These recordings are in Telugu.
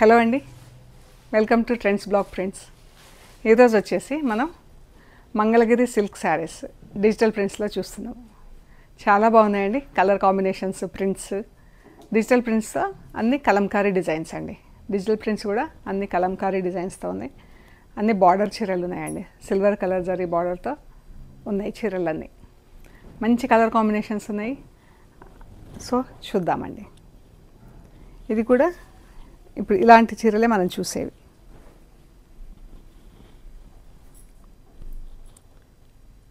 హలో అండి, welcome to trends blog prints. ఈరోజు వచ్చేసి మనం మంగళగిరి సిల్క్ శారీస్ డిజిటల్ ప్రింట్స్లో చూస్తున్నాం. చాలా బాగున్నాయండి. కలర్ కాంబినేషన్స్, ప్రింట్స్, డిజిటల్ ప్రింట్స్తో అన్ని కలంకారీ డిజైన్స్ అండి. డిజిటల్ ప్రింట్స్ కూడా అన్ని కలంకారీ డిజైన్స్తో ఉన్నాయి. అన్ని బార్డర్ చీరలు ఉన్నాయండి. సిల్వర్ కలర్ జరీ బార్డర్తో ఉన్నాయి చీరలన్నీ. మంచి కలర్ కాంబినేషన్స్ ఉన్నాయి. సో చూద్దామండి. ఇది కూడా ఇప్పుడు ఇలాంటి చీరలే మనం చూసేవి.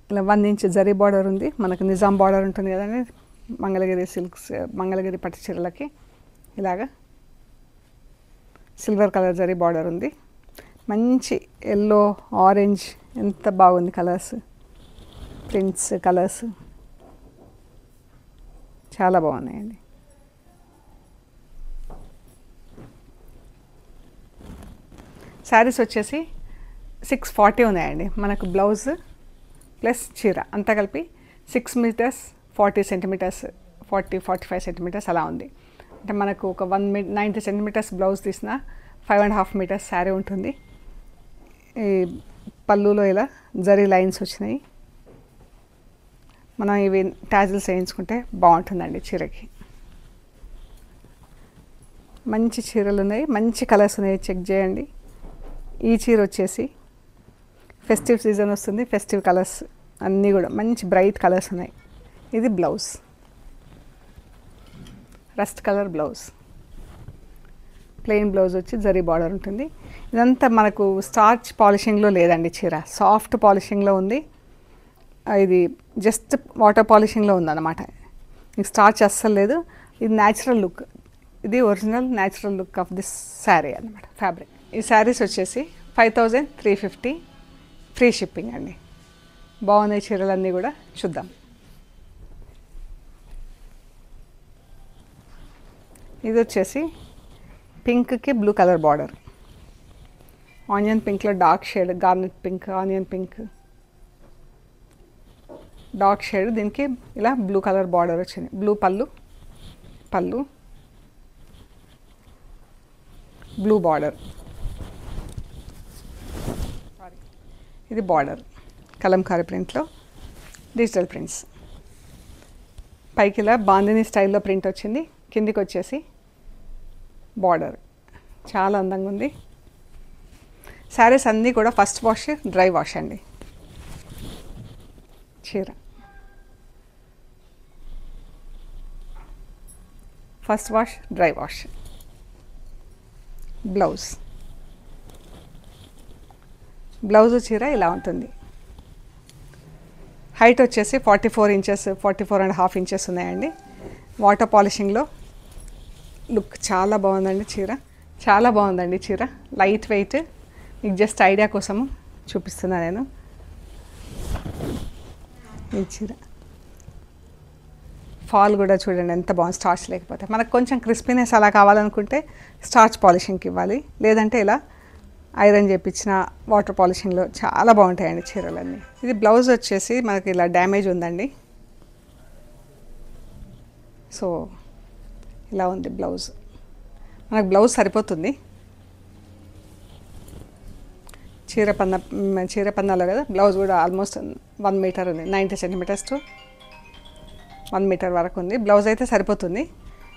ఇలా 1 ఇంచ్ జరీ బార్డర్ ఉంది. మనకు నిజాం బార్డర్ ఉంటుంది కదండి మంగళగిరి సిల్క్స్, మంగళగిరి పట్టు చీరలకి. ఇలాగా సిల్వర్ కలర్ జరీ బార్డర్ ఉంది. మంచి ఎల్లో, ఆరెంజ్, ఎంత బాగుంది కలర్స్, ప్రింట్స్, కలర్స్ చాలా బాగున్నాయండి. శారీస్ వచ్చేసి 640 ఉన్నాయండి. మనకు బ్లౌజ్ ప్లస్ చీర అంతా కలిపి 6 మీటర్స్ 40 సెంటీమీటర్స్, 45 సెంటీమీటర్స్ అలా ఉంది. అంటే మనకు ఒక 90 సెంటీమీటర్స్ బ్లౌజ్ తీసిన 5.5 మీటర్స్ శారీ ఉంటుంది. ఈ పళ్ళులో ఇలా జరీ లైన్స్ వచ్చినాయి. మనం ఇవి టాజిల్స్ వేయించుకుంటే బాగుంటుందండి చీరకి. మంచి చీరలు ఉన్నాయి, మంచి కలర్స్ ఉన్నాయి, చెక్ చేయండి. ఈ చీర వచ్చేసి ఫెస్టివ్ సీజన్ వస్తుంది. ఫెస్టివ్ కలర్స్ అన్నీ కూడా మంచి బ్రైట్ కలర్స్ ఉన్నాయి. ఇది blouse, rust colour blouse, plain blouse వచ్చి జరీ బార్డర్ ఉంటుంది. ఇదంతా మనకు స్టార్చ్ పాలిషింగ్లో లేదండి చీర, సాఫ్ట్ పాలిషింగ్లో ఉంది. ఇది జస్ట్ వాటర్ పాలిషింగ్లో ఉందన్నమాట. మీకు స్టార్చ్ అస్సలు లేదు. ఇది న్యాచురల్ లుక్, ఇది original natural look of this sari అన్నమాట, ఫ్యాబ్రిక్. ఈ శారీస్ వచ్చేసి 5350 ఫ్రీ షిప్పింగ్ అండి. బాగున్నాయి చీరలన్నీ కూడా చూద్దాం. ఇది వచ్చేసి పింక్కి బ్లూ కలర్ బార్డర్, ఆనియన్ పింక్లో dark shade, garnet pink, onion pink, dark shade. దీనికి ఇలా బ్లూ కలర్ బార్డర్ వచ్చింది. బ్లూ పళ్ళు బ్లూ బార్డర్. ఇది బార్డర్ కలంకారీ ప్రింట్లో డిజిటల్ ప్రింట్స్. పైకి ఇలా బాందిని స్టైల్లో ప్రింట్ వచ్చింది. కిందికి వచ్చేసి బార్డర్ చాలా అందంగా ఉంది. శారీస్ అన్నీ కూడా ఫస్ట్ వాష్, డ్రై వాష్ అండి. చీర first wash, dry wash. Blouse చీర ఇలా ఉంటుంది. హైట్ వచ్చేసి 44 ఇంచెస్, 44.5 ఇంచెస్ ఉన్నాయండి. వాటర్ పాలిషింగ్లో లుక్ చాలా బాగుందండి చీర, చాలా బాగుందండి చీర. Light weight. మీకు జస్ట్ ఐడియా కోసము చూపిస్తున్నా నేను. ఈ చీర ఫాల్ కూడా చూడండి ఎంత బాగుంది, స్టార్చ్ లేకపోతే. మనకు కొంచెం క్రిస్పీనెస్ అలా కావాలనుకుంటే స్టార్చ్ పాలిషింగ్కి ఇవ్వాలి, లేదంటే ఇలా ఐరన్ చేయించిన వాటర్ పాలిషింగ్లో చాలా బాగుంటాయండి చీరలన్నీ. ఇది బ్లౌజ్ వచ్చేసి మనకి ఇలా డ్యామేజ్ ఉందండి. సో ఇలా ఉంది బ్లౌజ్. మనకు బ్లౌజ్ సరిపోతుంది. చీర పన్నాలో కదా, బ్లౌజ్ కూడా ఆల్మోస్ట్ 1 మీటర్ ఉంది. 90 సెంటీమీటర్స్ టు 1 మీటర్ వరకు ఉంది. బ్లౌజ్ అయితే సరిపోతుంది.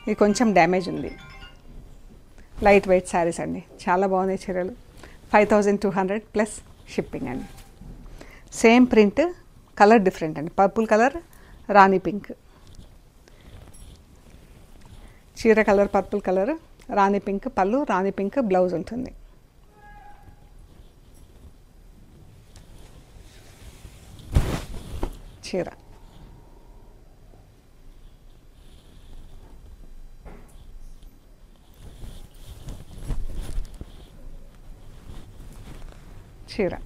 ఇది కొంచెం డ్యామేజ్ ఉంది. లైట్ వెయిట్ శారీస్ అండి, చాలా బాగున్నాయి చీరలు. 5200 ప్లస్ షిప్పింగ్ అండి. సేమ్ ప్రింట్, కలర్ డిఫరెంట్ అండి. పర్పుల్ కలర్, రాణి పింక్. చీర కలర్ పర్పుల్ కలర్, రాణి పింక్ పళ్ళు, రాణి పింక్ బ్లౌజ్ ఉంటుంది. చీర చీర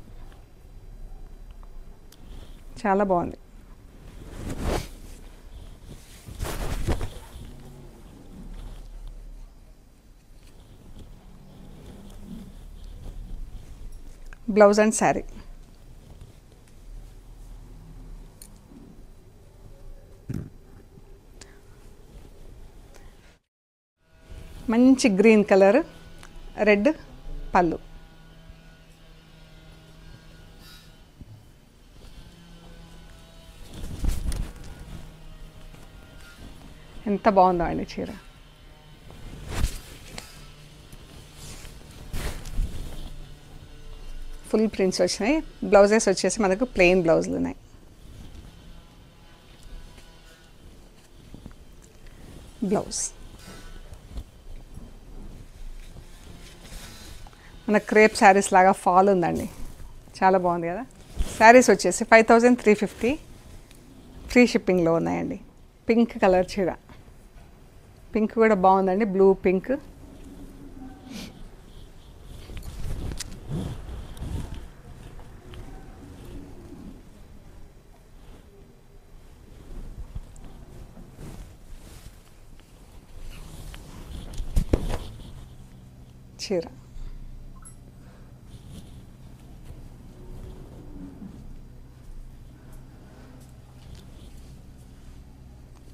చాలా బాగుంది. Blouse and sari. మంచి గ్రీన్ కలర్, రెడ్ పళ్ళు. ఎంత బాగుందో అండి చీర. ఫుల్ ప్రింట్స్ వచ్చినాయి. బ్లౌజెస్ వచ్చేసి మనకు ప్లెయిన్ బ్లౌజులు ఉన్నాయి. బ్లౌజ్ మన క్రేప్ శారీస్ లాగా ఫాల్ ఉందండి, చాలా బాగుంది కదా. శారీస్ వచ్చేసి 5350 ఫ్రీ షిప్పింగ్లో ఉన్నాయండి. పింక్ కలర్ చీర, పింక్ కూడా బాగుందండి, బ్లూ పింక్. చీర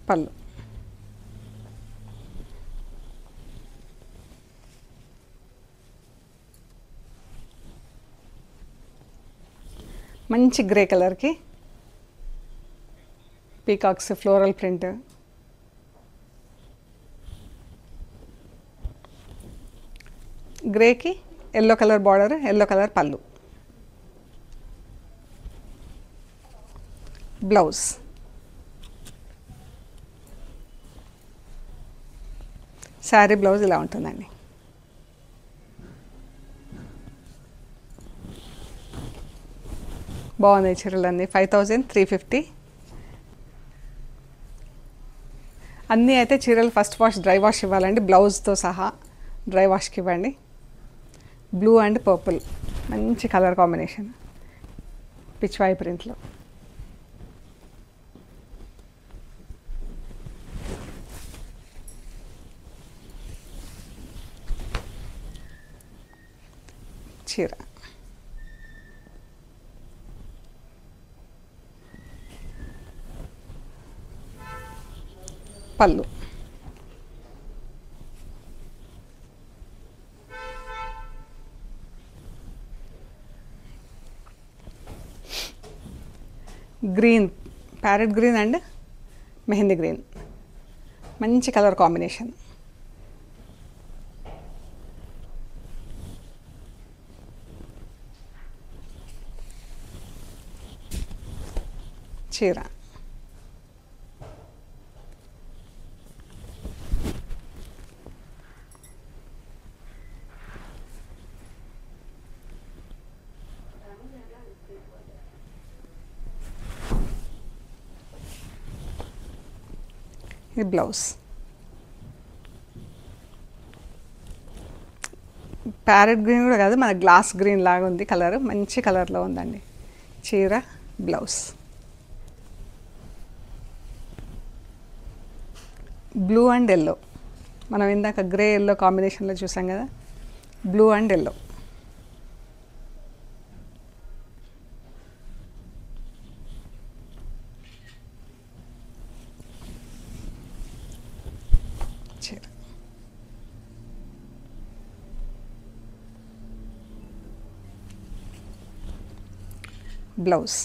పళ్ళు. మంచి గ్రే కలర్కి పీకాక్స్ ఫ్లోరల్ ప్రింట్. గ్రేకి yellow colour border, yellow colour పళ్ళు. బ్లౌజ్ శారీ బ్లౌజ్ ఇలా ఉంటుందండి. బాగున్నాయి చీరలన్నీ. 5350. అన్నీ అయితే చీరలు ఫస్ట్ వాష్ డ్రై వాష్ ఇవ్వాలండి, బ్లౌజ్తో సహా డ్రై వాష్కి ఇవ్వండి. బ్లూ అండ్ పర్పుల్ మంచి కలర్ కాంబినేషన్, పిచ్వాయి ప్రింట్లో. చీర పళ్ళు. Green, parrot green and mehndi green, మంచి కలర్ కాంబినేషన్. చీర ఇది బ్లౌజ్. ప్యారెట్ గ్రీన్ కూడా కాదు, మన గ్లాస్ గ్రీన్ లాగా ఉంది కలర్, మంచి కలర్లో ఉందండి. చీర బ్లౌజ్. బ్లూ అండ్ ఎల్లో, మనం ఇందాక గ్రే ఎల్లో కాంబినేషన్లో చూసాం కదా, బ్లూ అండ్ ఎల్లో. చీర బ్లౌజ్.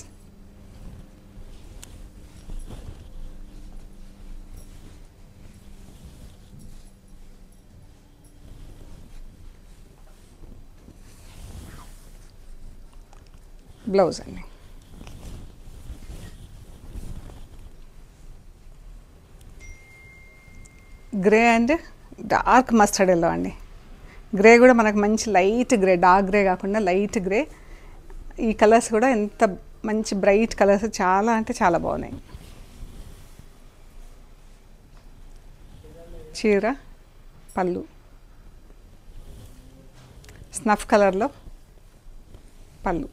బ్లౌజ్ అండి. Grey and dark mustard yellow అండి. గ్రే కూడా మనకు మంచి లైట్ గ్రే, డార్క్ గ్రే కాకుండా లైట్ గ్రే. ఈ కలర్స్ కూడా ఎంత మంచి బ్రైట్ కలర్స్, చాలా అంటే చాలా బాగున్నాయి. చీర పళ్ళు స్నఫ్ కలర్లో పళ్ళు.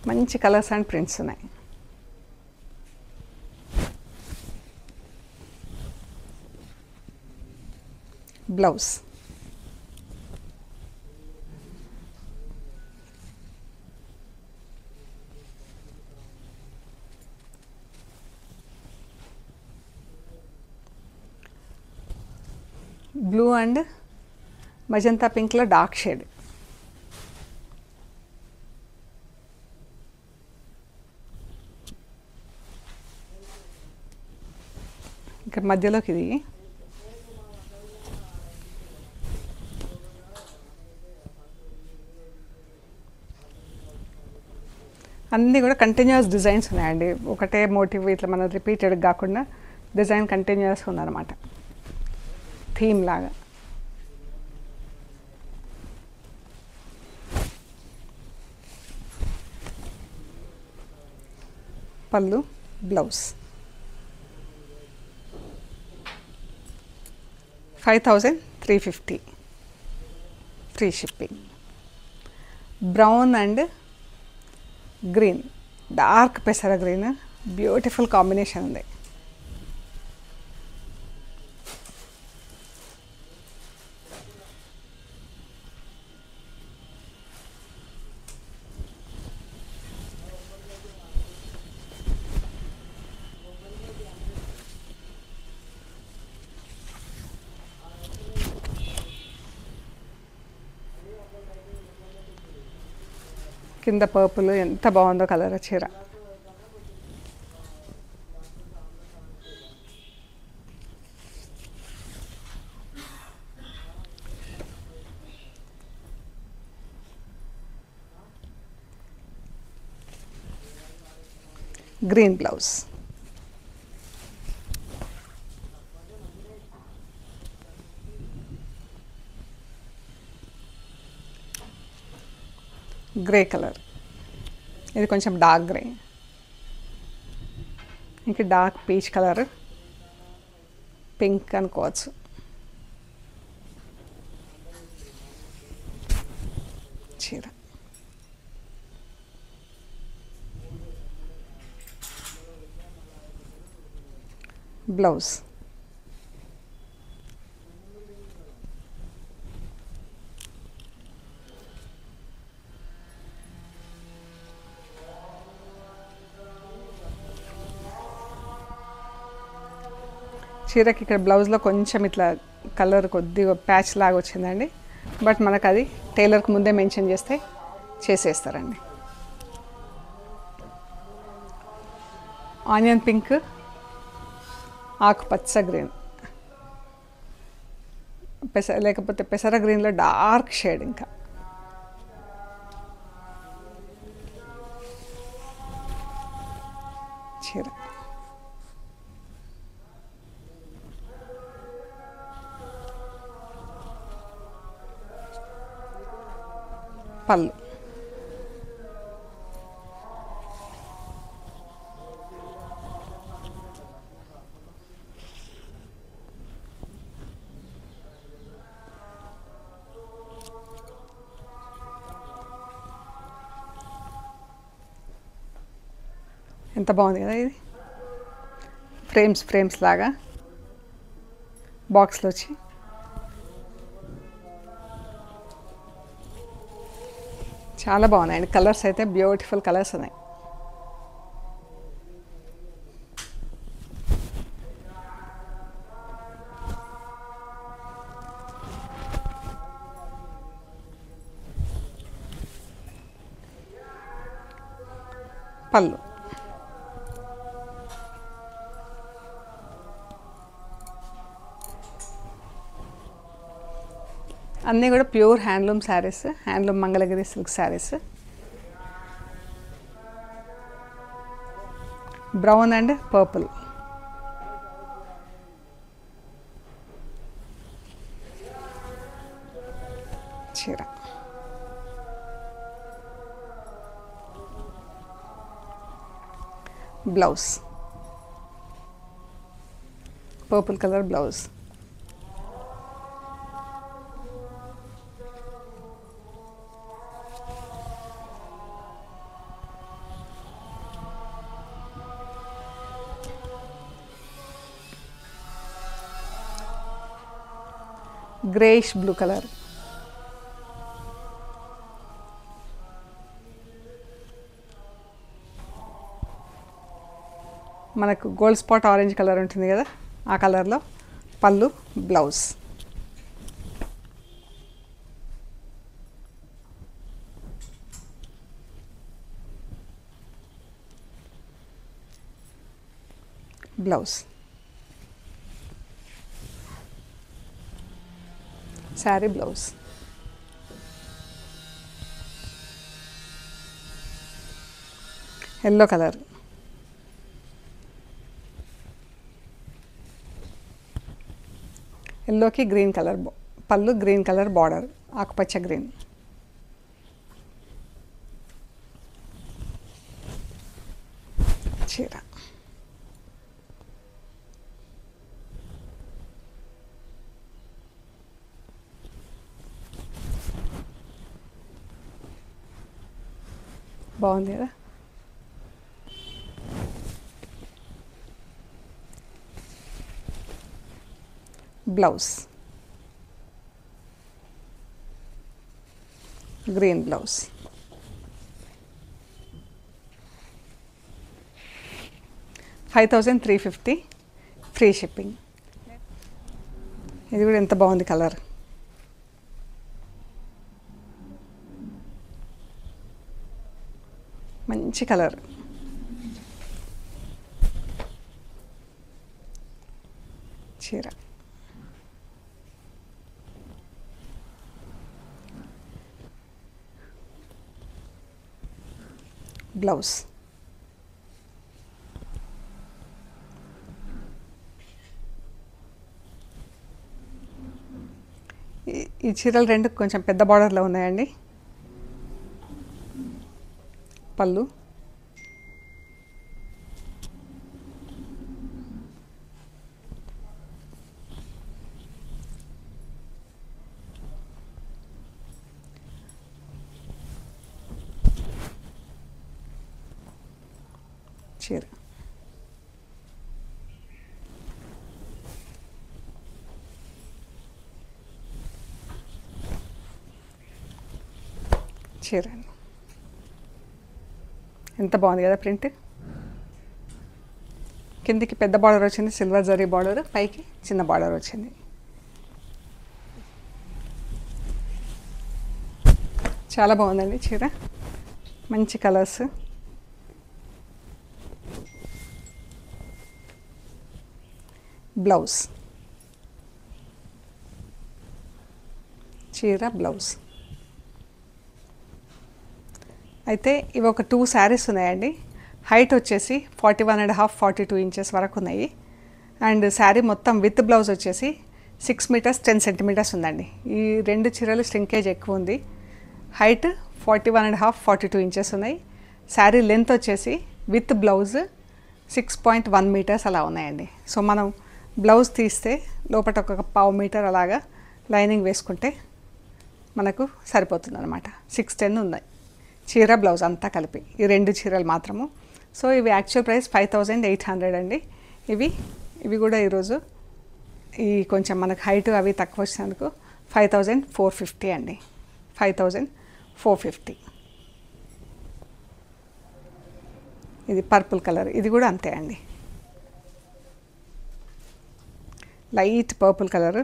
మంచి కలర్స్ అండ్ ప్రింట్స్ ఉన్నాయి. బ్లౌజ్. బ్లూ అండ్ మజంతా పింక్లో డార్క్ షేడ్. ఇక్కడ మధ్యలోకి ఇది అన్నీ కూడా కంటిన్యూస్ డిజైన్స్ ఉన్నాయండి. ఒకటే మోటివ్ ఇట్లా మన రిపీటెడ్ కాకుండా డిజైన్ కంటిన్యూస్ ఉందన్నమాట, థీమ్ లాగా. పళ్ళు, blouse. 5350 free shipping. Brown and green, dark పెసర గ్రీన్, బ్యూటిఫుల్ కాంబినేషన్ ఉంది. కింద పర్పుల్, ఎంత బాగుందో కలర్ చీర. Green blouse. గ్రే కలర్, ఇది కొంచెం డార్క్ గ్రే. ఇంకా డార్క్ పీచ్ కలర్, పింక్ అనుకోవచ్చు. చీర బ్లౌజ్. చీరకి ఇక్కడ బ్లౌజ్లో కొంచెం ఇట్లా కలర్ కొద్దిగా ప్యాచ్ లాగా వచ్చిందండి, బట్ మనకు అది టైలర్కి ముందే మెన్షన్ చేస్తే చేసేస్తారండి. ఆనియన్ పింక్, ఆకుపచ్చ గ్రీన్, లేకపోతే పెసర గ్రీన్లో డార్క్ షేడ్. ఇంకా చీర పళ్ళు. ఎంత బాగుంది కదా ఇది, ఫ్రేమ్స్ లాగా బాక్స్లో వచ్చి. చాలా బాగున్నాయండి కలర్స్, అయితే బ్యూటిఫుల్ కలర్స్ ఉన్నాయి. పళ్ళు. అన్నీ కూడా pure handloom saris, handloom Mangalagiri silk saris. Brown and purple. చీర blouse, purple colour blouse. Greyish blue colour. మనకు గోల్డ్ స్పాట్ ఆరెంజ్ కలర్ ఉంటుంది కదా, ఆ కలర్లో పళ్ళు, blouse. Blouse, sari blouse. Yellow colour, ఎల్లోకి గ్రీన్ కలర్ పళ్ళు, గ్రీన్ కలర్ బార్డర్, ఆకుపచ్చ గ్రీన్. చీర బాగుంది కదా. Blouse, green blouse. $5,350 free shipping. ఇది కూడా ఎంత బాగుంది కలర్. మంచి కలర్. చీర బ్లౌజ్, ఈ చీరలు రెండు కొంచెం పెద్ద బార్డర్లో ఉన్నాయండి. పళ్ళు, చీర చీర ఎంత బాగుంది కదా ప్రింట్. కిందికి పెద్ద బార్డర్ వచ్చింది, సిల్వర్ జరీ బార్డర్, పైకి చిన్న బార్డర్ వచ్చింది. చాలా బాగుందండి చీర, మంచి కలర్స్. బ్లౌజ్, చీర బ్లౌజ్. అయితే ఇవి ఒక 2 శారీస్ ఉన్నాయండి. హైట్ వచ్చేసి 41.5 42 ఇంచెస్ వరకు ఉన్నాయి. అండ్ శారీ మొత్తం విత్ బ్లౌజ్ వచ్చేసి 6 మీటర్స్ 10 సెంటీమీటర్స్ ఉందండి. ఈ రెండు చీరలు స్ట్రింకేజ్ ఎక్కువ ఉంది. హైట్ 41.5 42 ఇంచెస్ ఉన్నాయి. శారీ లెంత్ వచ్చేసి విత్ బ్లౌజ్ 6.1 మీటర్స్ అలా ఉన్నాయండి. సో మనం బ్లౌజ్ తీస్తే లోపల ఒక 1/2 మీటర్ అలాగా లైనింగ్ వేసుకుంటే మనకు సరిపోతుంది అనమాట. 610 ఉన్నాయి చీర బ్లౌజ్ అంతా కలిపి, ఈ రెండు చీరలు మాత్రము. సో ఇవి యాక్చువల్ ప్రైస్ 5800 అండి. ఇవి కూడా ఈరోజు ఈ కొంచెం మనకు హైట్ అవి తక్కువ వచ్చినందుకు 5450 అండి. 5450. ఇది పర్పుల్ కలర్, ఇది కూడా అంతే అండి. Light purple colour.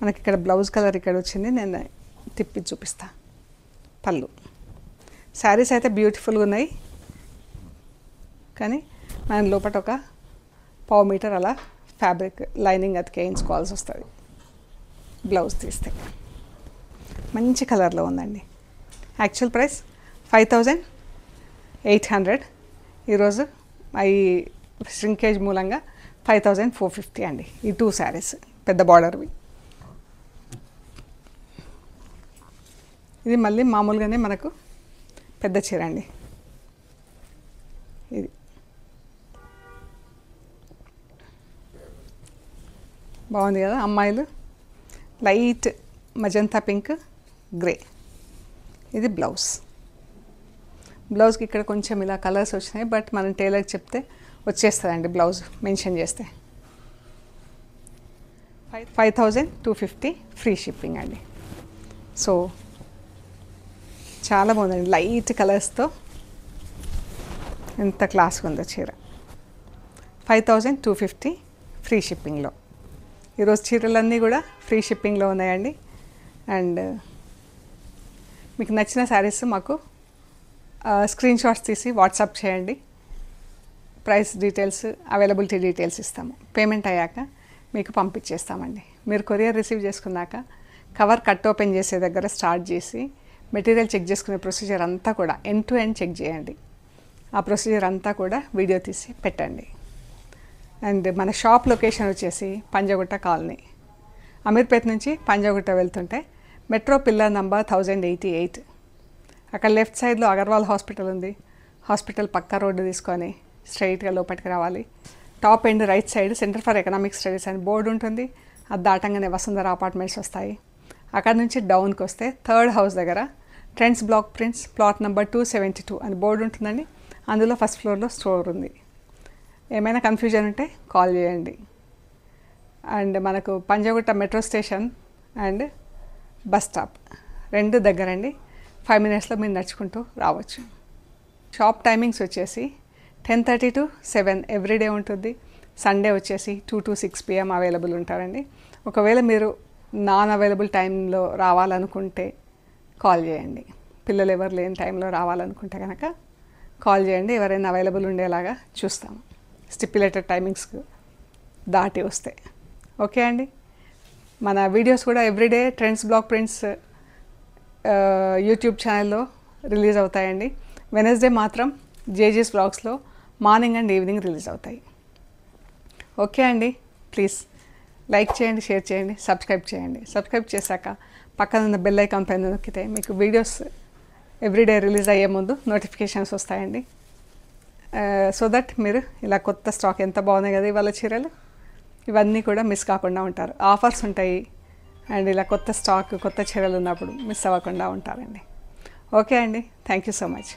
మనకి ఇక్కడ బ్లౌజ్ కలర్ ఇక్కడ వచ్చింది, నేను తిప్పి చూపిస్తా. పళ్ళు. శారీస్ అయితే బ్యూటిఫుల్గా ఉన్నాయి, కానీ మనం లోపల ఒక 1/2 మీటర్ అలా ఫ్యాబ్రిక్ లైనింగ్ అతికేయించుకోవాల్సి వస్తుంది బ్లౌజ్ తీస్తే. మంచి కలర్లో ఉందండి. Actual price 5800. ఈరోజు ఈ శ్రింకేజ్ మూలంగా 5450 అండి. ఈ 2 శారీస్ పెద్ద బార్డర్వి. ఇది మళ్ళీ మామూలుగానే మనకు పెద్ద చీర అండి. ఇది బాగుంది కదా. అమ్మాయిలు లైట్ మజంతా పింక్, గ్రే. ఇది బ్లౌజ్. బ్లౌజ్కి ఇక్కడ కొంచెం ఇలా కలర్స్ వచ్చినాయి, బట్ మనం టైలర్కి చెప్తే వచ్చేస్తుందండి బ్లౌజ్ మెన్షన్ చేస్తే. 5250 ఫ్రీ షిప్పింగ్ అండి. సో చాలా బాగుందండి, లైట్ కలర్స్తో ఎంత క్లాస్గా ఉందో చీర. 5250 ఫ్రీ షిప్పింగ్లో. ఈరోజు చీరలన్నీ కూడా ఫ్రీ షిప్పింగ్లో ఉన్నాయండి. అండ్ మీకు నచ్చిన శారీస్ మాకు స్క్రీన్ షాట్స్ తీసి వాట్సాప్ చేయండి. ప్రైస్ డీటెయిల్స్, అవైలబిలిటీ డీటెయిల్స్ ఇస్తాము. పేమెంట్ అయ్యాక మీకు పంపించేస్తామండి. మీరు కొరియర్ రిసీవ్ చేసుకున్నాక కవర్ కట్ ఓపెన్ చేసే దగ్గర స్టార్ట్ చేసి మెటీరియల్ చెక్ చేసుకునే ప్రొసీజర్ అంతా కూడా ఎండ్ టు ఎండ్ చెక్ చేయండి. ఆ ప్రొసీజర్ అంతా కూడా వీడియో తీసి పెట్టండి. అండ్ మన షాప్ లొకేషన్ వచ్చేసి పంజాగుట్ట కాలనీ. అమీర్పేట్ నుంచి పంజాగుట్ట వెళ్తుంటే మెట్రో పిల్లర్ నంబర్ 1088. అక్కడ లెఫ్ట్ సైడ్లో అగర్వాల్ హాస్పిటల్ ఉంది. హాస్పిటల్ పక్క రోడ్డు తీసుకొని స్ట్రైట్గా లోపలికి రావాలి. Top end right side centre for economic studies అని బోర్డు ఉంటుంది. అది దాటంగానే వసుంధర అపార్ట్మెంట్స్ వస్తాయి. అక్కడ నుంచి డౌన్కి వస్తే థర్డ్ హౌస్ దగ్గర trends block prints plot number 272 అని బోర్డు ఉంటుందండి. అందులో ఫస్ట్ ఫ్లోర్లో స్టోర్ ఉంది. ఏమైనా కన్ఫ్యూజన్ ఉంటే కాల్ చేయండి. అండ్ మనకు Panjagutta metro station and bus stop రెండు దగ్గరండి. 5 minutesలో మీరు నడుచుకుంటూ రావచ్చు. షాప్ టైమింగ్స్ వచ్చేసి 10:30 to 7 ఎవ్రీడే ఉంటుంది. సండే వచ్చేసి 2 to 6 PM అవైలబుల్ ఉంటారండి. ఒకవేళ మీరు నాన్ అవైలబుల్ టైంలో రావాలనుకుంటే కాల్ చేయండి. పిల్లలు ఎవరు లేని టైంలో రావాలనుకుంటే కనుక కాల్ చేయండి. ఎవరైనా అవైలబుల్ ఉండేలాగా చూస్తాము, స్టిప్యులేటెడ్ టైమింగ్స్కి దాటి వస్తే. ఓకే అండి. మన వీడియోస్ కూడా everyday trends block prints YouTube ఛానల్లో రిలీజ్ అవుతాయండి. వెనస్డే మాత్రం జేజీస్ బ్లాగ్స్లో మార్నింగ్ అండ్ ఈవినింగ్ రిలీజ్ అవుతాయి. ఓకే అండి. ప్లీజ్ లైక్ చేయండి, షేర్ చేయండి, సబ్స్క్రైబ్ చేయండి. సబ్స్క్రైబ్ చేశాక పక్కన ఉన్న బెల్ ఐకాన్ పైన నొక్కితే మీకు వీడియోస్ ఎవ్రీడే రిలీజ్ అయ్యే ముందు నోటిఫికేషన్స్ వస్తాయండి. సో దట్ మీరు ఇలా కొత్త స్టాక్ ఎంత బాగున్నాయి కదా ఇవాళ చీరలు, ఇవన్నీ కూడా మిస్ కాకుండా ఉంటారు. ఆఫర్స్ ఉంటాయి అండ్ ఇలా కొత్త స్టాక్ కొత్త చీరలు ఉన్నప్పుడు మిస్ అవ్వకుండా ఉంటారండి. ఓకే అండి. Thank you so much.